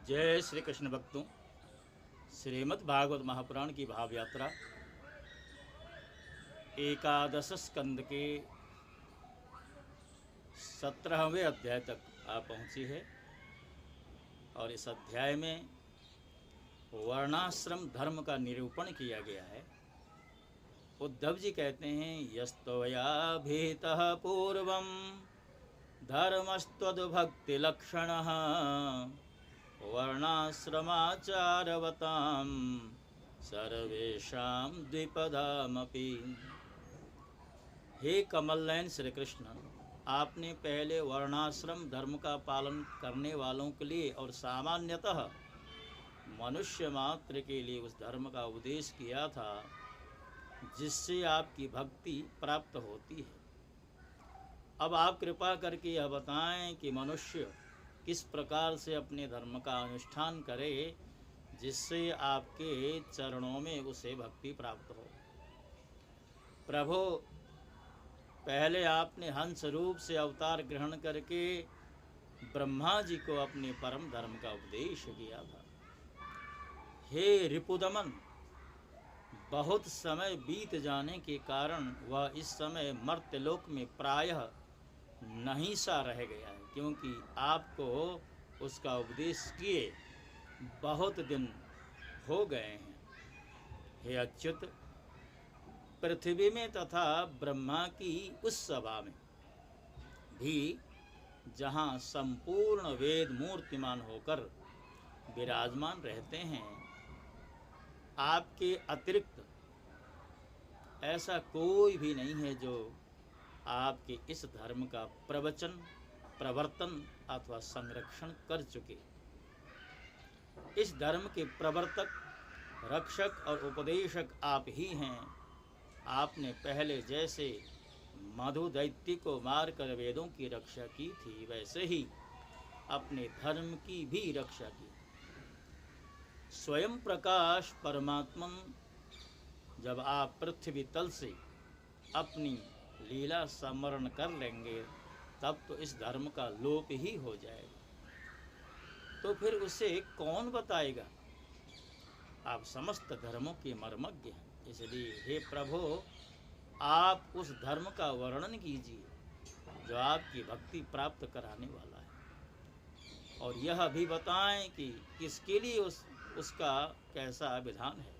जय श्री कृष्ण भक्तों, श्रीमद् भागवत महापुराण की भाव यात्रा एकादश स्कंद के 17वें अध्याय तक आ पहुंची है। और इस अध्याय में वर्णाश्रम धर्म का निरूपण किया गया है। उद्धव जी कहते हैं, यस्तवया भीतः पूर्वं धर्मस्त्वद्भक्तिलक्षणः वर्णाश्रमाचारवतां सर्वेषां द्विपदामपि। हे कमल नयन श्री कृष्ण, आपने पहले वर्णाश्रम धर्म का पालन करने वालों के लिए और सामान्यतः मनुष्य मात्र के लिए उस धर्म का उपदेश किया था जिससे आपकी भक्ति प्राप्त होती है। अब आप कृपा करके यह बताएं कि मनुष्य किस प्रकार से अपने धर्म का अनुष्ठान करे जिससे आपके चरणों में उसे भक्ति प्राप्त हो। प्रभु, पहले आपने हंस रूप से अवतार ग्रहण करके ब्रह्मा जी को अपने परम धर्म का उपदेश किया था। हे रिपुदमन, बहुत समय बीत जाने के कारण वह इस समय मर्त्यलोक में प्रायः नहीं सा रह गया है, क्योंकि आपको उसका उपदेश किए बहुत दिन हो गए हैं। हे अच्युत, पृथ्वी में तथा ब्रह्मा की उस सभा में भी जहाँ संपूर्ण वेद मूर्तिमान होकर विराजमान रहते हैं, आपके अतिरिक्त ऐसा कोई भी नहीं है जो आपके इस धर्म का प्रवचन, प्रवर्तन अथवा संरक्षण कर चुके। इस धर्म के प्रवर्तक, रक्षक और उपदेशक आप ही हैं। आपने पहले जैसे मधु दैत्य को मारकर वेदों की रक्षा की थी, वैसे ही अपने धर्म की भी रक्षा की। स्वयं प्रकाश परमात्मन जब आप पृथ्वी तल से अपनी लीला स्मरण कर लेंगे, तब तो इस धर्म का लोप ही हो जाएगा। तो फिर उसे कौन बताएगा? आप समस्त धर्मों के मर्मज्ञ हैं, इसलिए हे प्रभु, आप उस धर्म का वर्णन कीजिए जो आपकी भक्ति प्राप्त कराने वाला है, और यह भी बताएं कि किसके लिए उसका कैसा विधान है।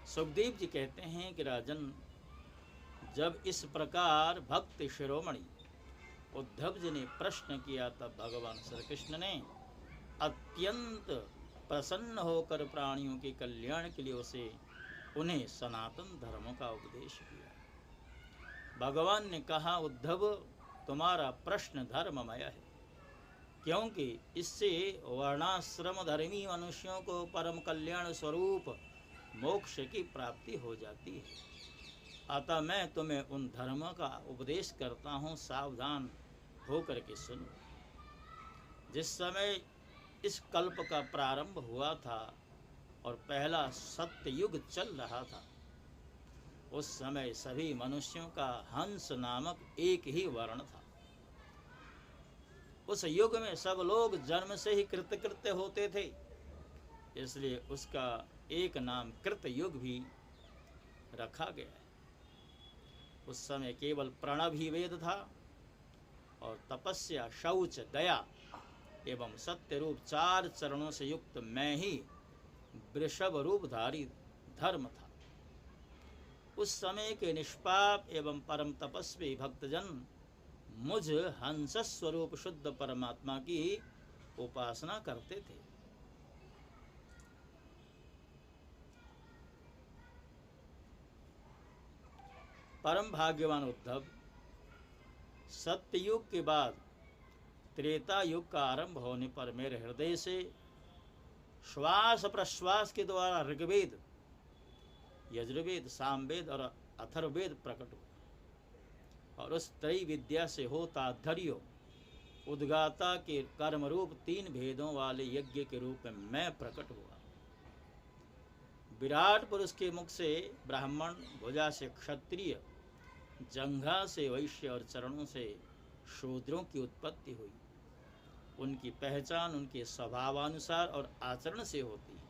सुखदेव जी कहते हैं कि राजन, जब इस प्रकार भक्त शिरोमणि उद्धव जी ने प्रश्न किया, तब भगवान श्री कृष्ण ने अत्यंत प्रसन्न होकर प्राणियों के कल्याण के लिए उन्हें सनातन धर्म का उपदेश किया। भगवान ने कहा, उद्धव, तुम्हारा प्रश्न धर्ममय है, क्योंकि इससे वर्णाश्रम धर्मी मनुष्यों को परम कल्याण स्वरूप मोक्ष की प्राप्ति हो जाती है। अतः मैं तुम्हें उन धर्मों का उपदेश करता हूँ, सावधान होकर के सुनो। जिस समय इस कल्प का प्रारंभ हुआ था और पहला सत्य युग चल रहा था, उस समय सभी मनुष्यों का हंस नामक एक ही वर्ण था। उस युग में सब लोग जन्म से ही कृतकृत्य होते थे, इसलिए उसका एक नाम कृत युग भी रखा गया है। उस समय केवल प्रणव ही वेद था और तपस्या, शौच, दया एवं सत्य रूप 4 चरणों से युक्त मैं ही वृषभ रूपधारी धर्म था। उस समय के निष्पाप एवं परम तपस्वी भक्तजन मुझ हंस स्वरूप शुद्ध परमात्मा की उपासना करते थे। परम भाग्यवान उद्धव, सत्ययुग के बाद त्रेता युग का आरंभ होने पर मेरे हृदय से श्वास प्रश्वास के द्वारा ऋग्वेद, यजुर्वेद, सामवेद और अथर्ववेद प्रकट हुआ, और उस त्रय विद्या से होता धर्यो उद्गाता के कर्म रूप 3 भेदों वाले यज्ञ के रूप में मैं प्रकट हुआ। विराट पुरुष के मुख से ब्राह्मण, भुजा से क्षत्रिय, जंघा से वैश्य और चरणों से शूद्रों की उत्पत्ति हुई। उनकी पहचान उनके स्वभावानुसार और आचरण से होती है।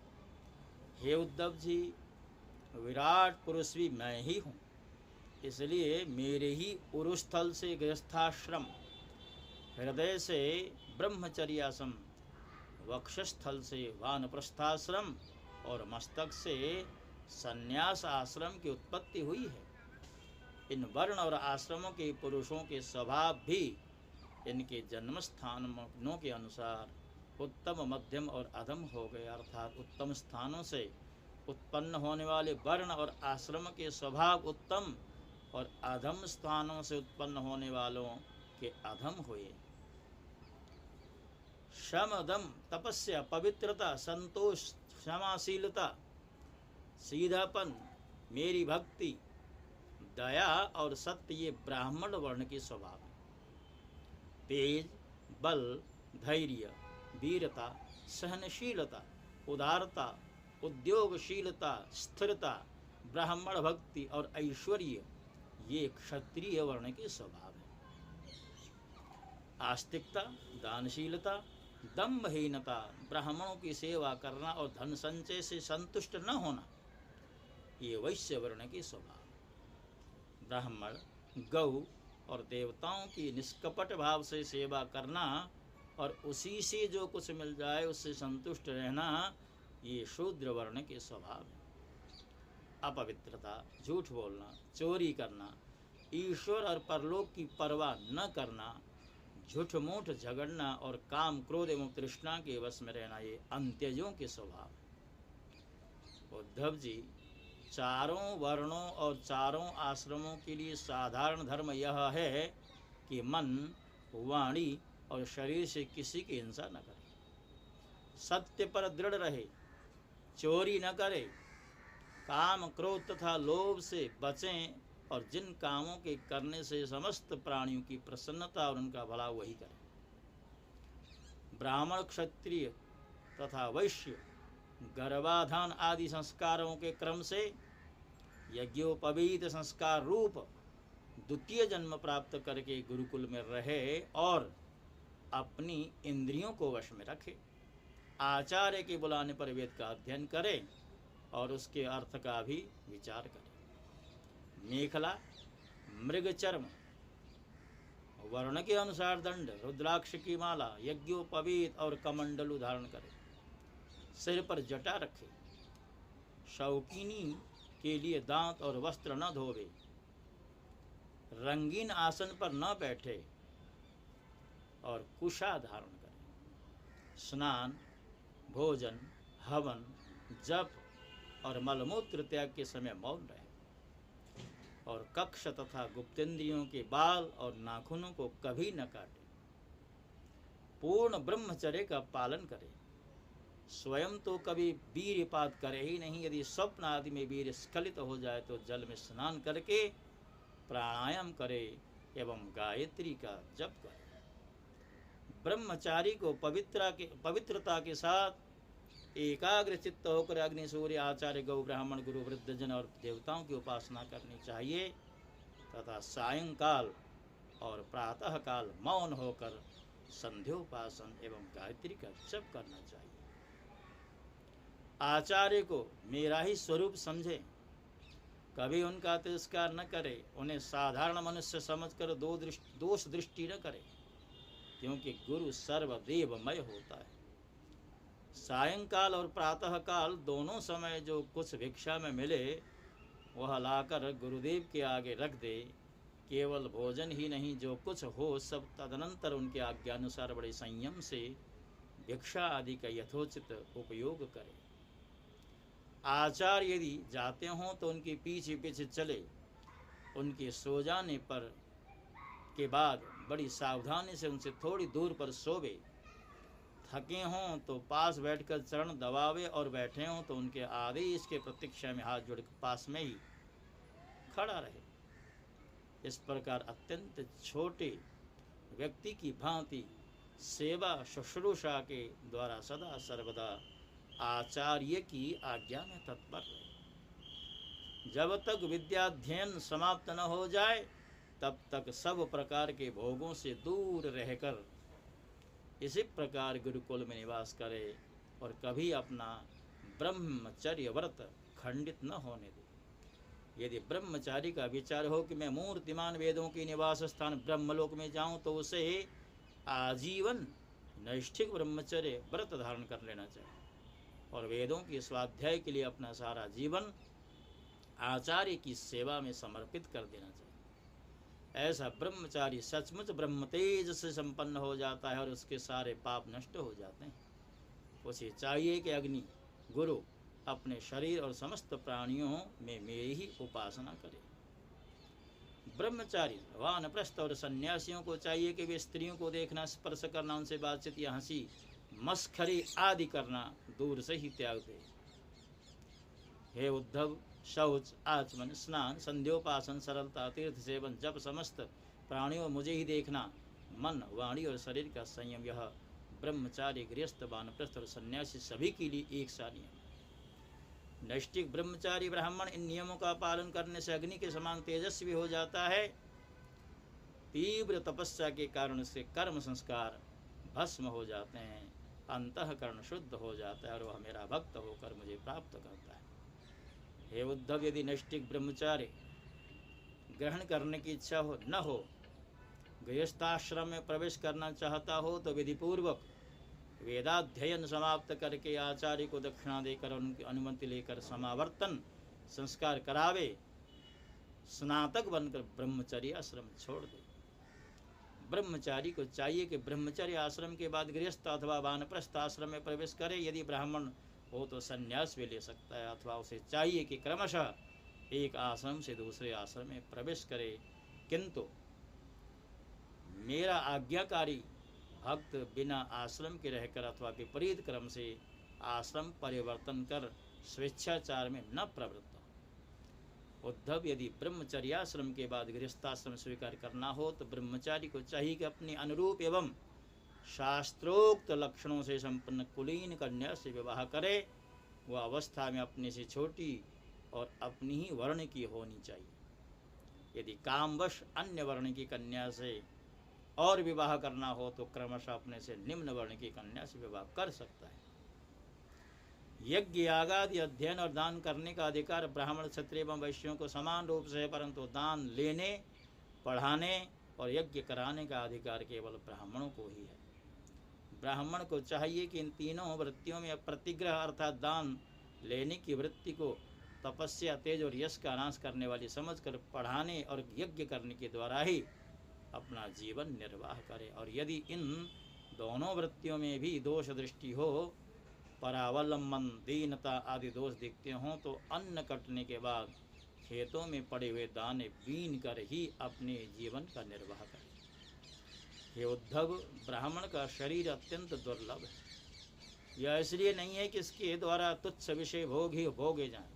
हे उद्धव जी, विराट पुरुष भी मैं ही हूँ, इसलिए मेरे ही उरुस्थल से गृहस्थाश्रम, हृदय से ब्रह्मचर्याश्रम, वक्षस्थल से वानप्रस्थाश्रम और मस्तक से संन्यास आश्रम की उत्पत्ति हुई है। इन वर्ण और आश्रमों के पुरुषों के स्वभाव भी इनके जन्म स्थानों के अनुसार उत्तम, मध्यम और अधम हो गए। अर्थात उत्तम स्थानों से उत्पन्न होने वाले वर्ण और आश्रम के स्वभाव उत्तम और अधम स्थानों से उत्पन्न होने वालों के अधम हुए। शम, दम, तपस्या, पवित्रता, संतोष, क्षमाशीलता, सीधापन, मेरी भक्ति, दया और सत्य ये ब्राह्मण वर्ण के स्वभाव है। तेज, बल, धैर्य, वीरता, सहनशीलता, उदारता, उद्योगशीलता, स्थिरता, ब्राह्मण भक्ति और ऐश्वर्य ये क्षत्रिय वर्ण के स्वभाव है। आस्तिकता, दानशीलता, दंभहीनता, ब्राह्मणों की सेवा करना और धन संचय से संतुष्ट न होना ये वैश्य वर्ण के स्वभाव। ब्राह्मण, गौ और देवताओं की निष्कपट भाव से सेवा करना और उसी से जो कुछ मिल जाए उससे संतुष्ट रहना ये शूद्र वर्ण के स्वभाव है। अपवित्रता, झूठ बोलना, चोरी करना, ईश्वर और परलोक की परवाह न करना, झूठ मूठ झगड़ना और काम, क्रोध एवं तृष्णा के वश में रहना ये अंत्यजों के स्वभाव है। उद्धव जी, चारों वर्णों और चारों आश्रमों के लिए साधारण धर्म यह है कि मन, वाणी और शरीर से किसी की हिंसा न करे, सत्य पर दृढ़ रहे, चोरी न करे, काम, क्रोध तथा लोभ से बचें और जिन कामों के करने से समस्त प्राणियों की प्रसन्नता और उनका भला वही करें। ब्राह्मण, क्षत्रिय तथा वैश्य गर्भाधान आदि संस्कारों के क्रम से यज्ञोपवीत संस्कार रूप द्वितीय जन्म प्राप्त करके गुरुकुल में रहे और अपनी इंद्रियों को वश में रखे, आचार्य के बुलाने पर वेद का अध्ययन करे और उसके अर्थ का भी विचार करे। मेखला, मृगचर्म, वर्ण के अनुसार दंड, रुद्राक्ष की माला, यज्ञोपवीत और कमंडलू धारण करे, सिर पर जटा रखे, शौकीनी के लिए दांत और वस्त्र न धोवे, रंगीन आसन पर न बैठे और कुशा धारण करे, स्नान, भोजन, हवन, जप और मलमूत्र त्याग के समय मौन रहे और कक्ष तथा गुप्तेंद्रियों के बाल और नाखूनों को कभी न काटे, पूर्ण ब्रह्मचर्य का पालन करे, स्वयं तो कभी वीर्यपात करे ही नहीं, यदि स्वप्न आदि में वीर्य स्खलित हो जाए तो जल में स्नान करके प्राणायाम करे एवं गायत्री का जप करे। ब्रह्मचारी को पवित्रता के साथ एकाग्र चित्त होकर अग्नि, सूर्य, आचार्य, गौ, ब्राह्मण, गुरु, वृद्धजन और देवताओं की उपासना करनी चाहिए तथा सायंकाल और प्रातः काल मौन होकर संध्योपासन एवं गायत्री का जप करना चाहिए। आचार्य को मेरा ही स्वरूप समझे, कभी उनका तिरस्कार न करे, उन्हें साधारण मनुष्य समझकर दोष दृष्टि न करे, क्योंकि गुरु सर्वदेवमय होता है। सायंकाल और प्रातः काल दोनों समय जो कुछ भिक्षा में मिले वह लाकर गुरुदेव के आगे रख दे। केवल भोजन ही नहीं, जो कुछ हो सब तदनंतर उनके आज्ञानुसार बड़े संयम से भिक्षा आदि का यथोचित उपयोग करे। आचार्य यदि जाते हों तो उनके पीछे पीछे चले, उनके सो जाने पर के बाद बड़ी सावधानी से उनसे थोड़ी दूर पर सोवे। थके हों तो पास बैठकर चरण दबावे और बैठे हों तो उनके आदेश के प्रतीक्षा में हाथ जोड़कर पास में ही खड़ा रहे। इस प्रकार अत्यंत छोटे व्यक्ति की भांति सेवा शुश्रूषा के द्वारा सदा सर्वदा आचार्य की आज्ञा में तत्पर रहे। जब तक विद्याध्ययन समाप्त न हो जाए तब तक सब प्रकार के भोगों से दूर रहकर इसी प्रकार गुरुकुल में निवास करे और कभी अपना ब्रह्मचर्य व्रत खंडित न होने दे। यदि ब्रह्मचारी का विचार हो कि मैं मूर्तिमान वेदों की निवास स्थान ब्रह्मलोक में जाऊं, तो उसे आजीवन नैष्ठिक ब्रह्मचर्य व्रत धारण कर लेना चाहिए और वेदों की स्वाध्याय के लिए अपना सारा जीवन आचार्य की सेवा में समर्पित कर देना चाहिए। ऐसा ब्रह्मचारी सचमुच ब्रह्म तेज से संपन्न हो जाता है और उसके सारे पाप नष्ट हो जाते हैं। उसे चाहिए कि अग्नि गुरु अपने शरीर और समस्त प्राणियों में मेरी ही उपासना करे। ब्रह्मचारी वानप्रस्थ और सन्यासियों को चाहिए कि वे स्त्रियों को देखना, स्पर्श करना, उनसे बातचीत या हंसी मस्खरी आदि करना दूर से ही त्याग दे। हे उद्धव, शौच, आचमन, स्नान, संध्योपासन, सरलता, तीर्थ सेवन, जप, समस्त प्राणियों मुझे ही देखना, मन, वाणी और शरीर का संयम, यह ब्रह्मचारी, गृहस्थ, वानप्रस्थ और सन्यासी सभी के लिए एक सा नियम। नैष्ठिक ब्रह्मचारी ब्राह्मण इन नियमों का पालन करने से अग्नि के समान तेजस्वी हो जाता है। तीव्र तपस्या के कारण से कर्म संस्कार भस्म हो जाते हैं, अंतःकरण शुद्ध हो जाता है और वह मेरा भक्त होकर मुझे प्राप्त करता है। हे उद्धव, यदि नैष्ठिक ब्रह्मचारी ग्रहण करने की इच्छा हो न हो, गृहस्थाश्रम में प्रवेश करना चाहता हो, तो विधिपूर्वक वेदाध्ययन समाप्त करके आचार्य को दक्षिणा देकर उनकी अनुमति लेकर समावर्तन संस्कार करावे, स्नातक बनकर ब्रह्मचर्य आश्रम छोड़ दे। ब्रह्मचारी को चाहिए कि ब्रह्मचर्य आश्रम के बाद गृहस्थ अथवा वानप्रस्थ आश्रम में प्रवेश करे। यदि ब्राह्मण हो तो संन्यास भी ले सकता है, अथवा उसे चाहिए कि क्रमशः एक आश्रम से दूसरे आश्रम में प्रवेश करे। किंतु मेरा आज्ञाकारी भक्त बिना आश्रम के रहकर अथवा विपरीत क्रम से आश्रम परिवर्तन कर स्वेच्छाचार में न प्रवृत्त हो। उद्धव, यदि ब्रह्मचर्याश्रम के बाद गृहस्थाश्रम स्वीकार करना हो, तो ब्रह्मचारी को चाहिए कि अपने अनुरूप एवं शास्त्रोक्त लक्षणों से संपन्न कुलीन कन्या से विवाह करे। वह अवस्था में अपने से छोटी और अपनी ही वर्ण की होनी चाहिए। यदि कामवश अन्य वर्ण की कन्या से और विवाह करना हो, तो क्रमशः अपने से निम्न वर्ण की कन्या से विवाह कर सकता है। यज्ञ, यागादि अध्ययन और दान करने का अधिकार ब्राह्मण, क्षत्रिय एवं वैश्यों को समान रूप से है, परंतु दान लेने, पढ़ाने और यज्ञ कराने का अधिकार केवल ब्राह्मणों को ही है। ब्राह्मण को चाहिए कि इन तीनों वृत्तियों में प्रतिग्रह अर्थात दान लेने की वृत्ति को तपस्या, तेज और यश का नाश करने वाली समझकर पढ़ाने और यज्ञ करने के द्वारा ही अपना जीवन निर्वाह करे। और यदि इन दोनों वृत्तियों में भी दोष दृष्टि हो, परावलंबन, दीनता आदि दोष दिखते हों, तो अन्न कटने के बाद खेतों में पड़े हुए दाने बीन कर ही अपने जीवन का निर्वाह करे। हे उद्धव, ब्राह्मण का शरीर अत्यंत दुर्लभ है। यह इसलिए नहीं है कि इसके द्वारा तुच्छ विषय भोग ही भोगे जाएं।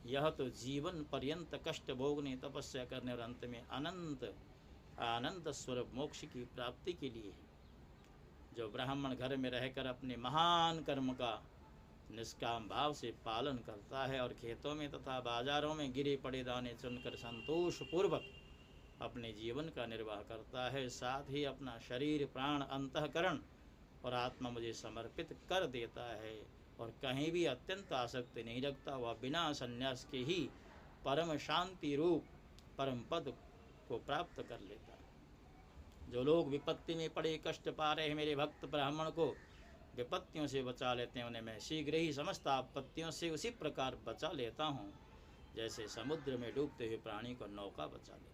यह तो जीवन पर्यंत कष्ट भोगने, तपस्या करने और अंत में अनंत आनंद स्वरूप मोक्ष की प्राप्ति के लिए है। जो ब्राह्मण घर में रहकर अपने महान कर्म का निष्काम भाव से पालन करता है और खेतों में तथा बाजारों में गिरे पड़े दाने चुनकर संतोष पूर्वक अपने जीवन का निर्वाह करता है, साथ ही अपना शरीर, प्राण, अंतःकरण और आत्मा मुझे समर्पित कर देता है और कहीं भी अत्यंत आसक्ति नहीं रखता, वह बिना संन्यास के ही परम शांति रूप परम पद को प्राप्त कर लेता है। जो लोग विपत्ति में पड़े कष्ट पा रहे हैं, मेरे भक्त ब्राह्मण को विपत्तियों से बचा लेते हैं, उन्हें मैं शीघ्र ही समस्त आपत्तियों से उसी प्रकार बचा लेता हूँ जैसे समुद्र में डूबते हुए प्राणी को नौका बचा लेती।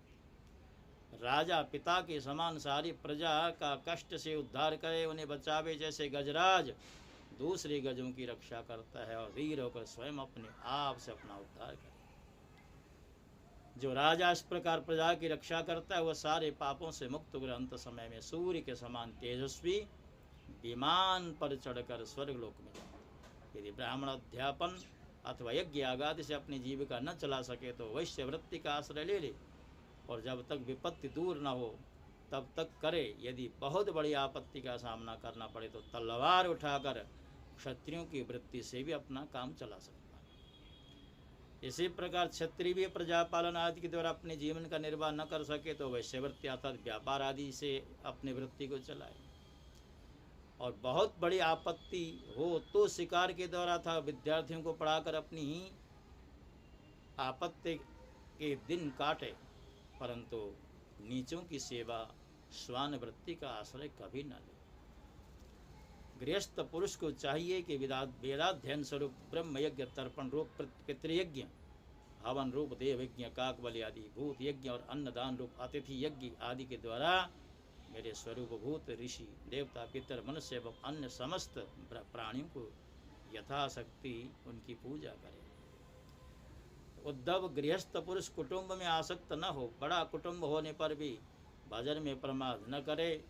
राजा पिता के समान सारी प्रजा का कष्ट से उद्धार करे, उन्हें बचावे, जैसे गजराज दूसरे गजों की रक्षा करता है और वीर होकर स्वयं अपने आप से अपना उद्धार करे। जो राजा इस प्रकार प्रजा की रक्षा करता है, वह सारे पापों से मुक्त होकर अंत समय में सूर्य के समान तेजस्वी विमान पर चढ़कर स्वर्गलोक में जाए। यदि ब्राह्मण अध्यापन अथवा यज्ञ आगादि से अपनी जीविका न चला सके, तो वैश्य वृत्ति का आश्रय ले ले और जब तक विपत्ति दूर न हो तब तक करे। यदि बहुत बड़ी आपत्ति का सामना करना पड़े तो तलवार उठाकर क्षत्रियों की वृत्ति से भी अपना काम चला सकता है। इसी प्रकार क्षत्रिय भी प्रजापालन आदि के द्वारा अपने जीवन का निर्वाह न कर सके, तो वैश्यवृत्ति अर्थात व्यापार आदि से अपनी वृत्ति को चलाए। और बहुत बड़ी आपत्ति हो तो शिकार के द्वारा था विद्यार्थियों को पढ़ाकर अपनी ही आपत्ति के दिन काटे, परंतु नीचों की सेवा श्वान वृत्ति का आश्रय कभी न ले। गृहस्थ पुरुष को चाहिए कि वेदाध्ययन स्वरूप ब्रह्म यज्ञ, तर्पण रूप पितृयज्ञ, हवन रूप देव यज्ञ, काक बलि आदि भूत यज्ञ और अन्नदान रूप अतिथि यज्ञ आदि के द्वारा मेरे स्वरूप भूत ऋषि देवता पितर मनुष्य एवं अन्य समस्त प्राणियों को यथाशक्ति उनकी पूजा करें। उद्धव गृहस्थ पुरुष कुटुंब में आसक्त न हो, बड़ा कुटुंब होने पर भी भजन में प्रमाद न करे।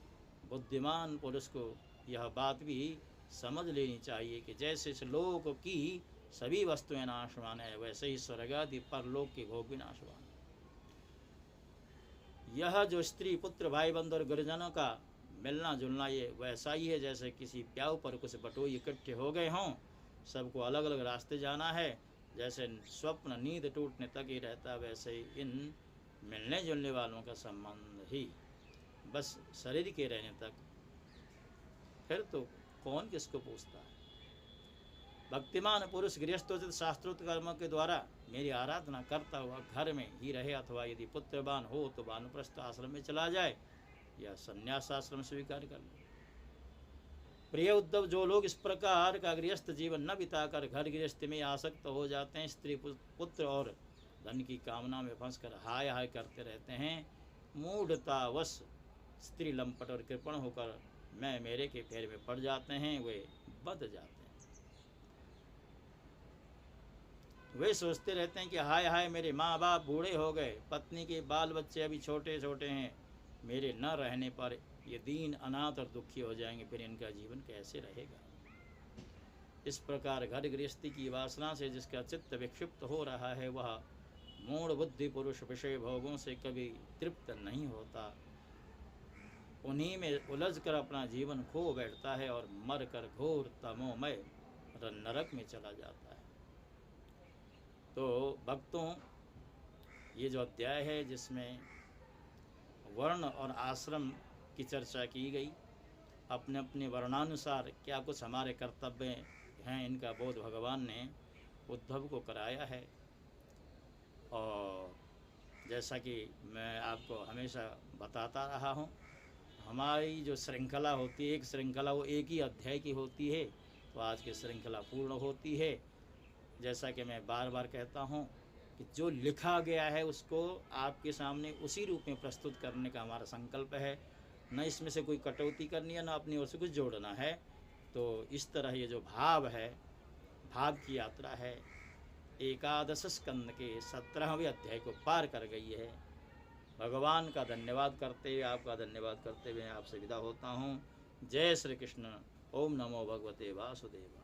बुद्धिमान पुरुष को यह बात भी समझ लेनी चाहिए कि जैसे इस लोक की सभी वस्तुएं नाशवान है, वैसे ही स्वर्ग आदि परलोक के भोग भी नाशवान। यह जो स्त्री पुत्र भाई बंधु और गुरुजनों का मिलना जुलना ये वैसा ही है जैसे किसी प्याऊ पर कुछ बटोई इकट्ठे हो गए हों, सबको अलग अलग रास्ते जाना है। जैसे स्वप्न नींद टूटने तक ही रहता, वैसे ही इन मिलने जुलने वालों का संबंध ही बस शरीर के रहने तक, फिर तो कौन किसको पूछता है। भक्तिमान पुरुष गृहस्थोचित शास्त्रोक्त कर्मों के द्वारा मेरी आराधना करता हुआ घर में ही रहे, अथवा यदि पुत्रवान हो तो वानप्रस्थ आश्रम में चला जाए या संन्यास आश्रम स्वीकार कर ले। प्रिय उद्धव, जो लोग इस प्रकार का गृहस्थ जीवन न बिताकर घर गृहस्थी में आसक्त हो जाते हैं, स्त्री पुत्र और धन की कामना में फंसकर हाय हाय करते रहते हैं, मूढ़तावश स्त्री लंपट और कृपण होकर मैं मेरे के फेर में पड़ जाते हैं, वे बद जाते हैं। वे सोचते रहते हैं कि हाय हाय मेरे माँ बाप बूढ़े हो गए, पत्नी के बाल बच्चे अभी छोटे छोटे हैं, मेरे न रहने पर ये दीन अनाथ और दुखी हो जाएंगे, फिर इनका जीवन कैसे रहेगा। इस प्रकार घर गृहस्थी की वासना से जिसका चित्त विक्षिप्त हो रहा है, वह मूढ़ बुद्धि पुरुष विषय भोगों से कभी तृप्त नहीं होता, उन्हीं में उलझ कर अपना जीवन खो बैठता है और मर कर घोर तमोमय नरक में चला जाता है। तो भक्तों, ये जो अध्याय है जिसमें वर्ण और आश्रम की चर्चा की गई, अपने अपने वर्णानुसार क्या कुछ हमारे कर्तव्य हैं, इनका बोध भगवान ने उद्धव को कराया है। और जैसा कि मैं आपको हमेशा बताता रहा हूँ, हमारी जो श्रृंखला होती है, एक श्रृंखला वो एक ही अध्याय की होती है, तो आज की श्रृंखला पूर्ण होती है। जैसा कि मैं बार बार कहता हूँ कि जो लिखा गया है उसको आपके सामने उसी रूप में प्रस्तुत करने का हमारा संकल्प है, न इसमें से कोई कटौती करनी है, न अपनी ओर से कुछ जोड़ना है। तो इस तरह ये जो भाव है, भाव की यात्रा है, 11 स्कंद के 17वें अध्याय को पार कर गई है। भगवान का धन्यवाद करते हुए, आपका धन्यवाद करते हुए आपसे विदा होता हूँ। जय श्री कृष्ण। ओम नमो भगवते वासुदेव।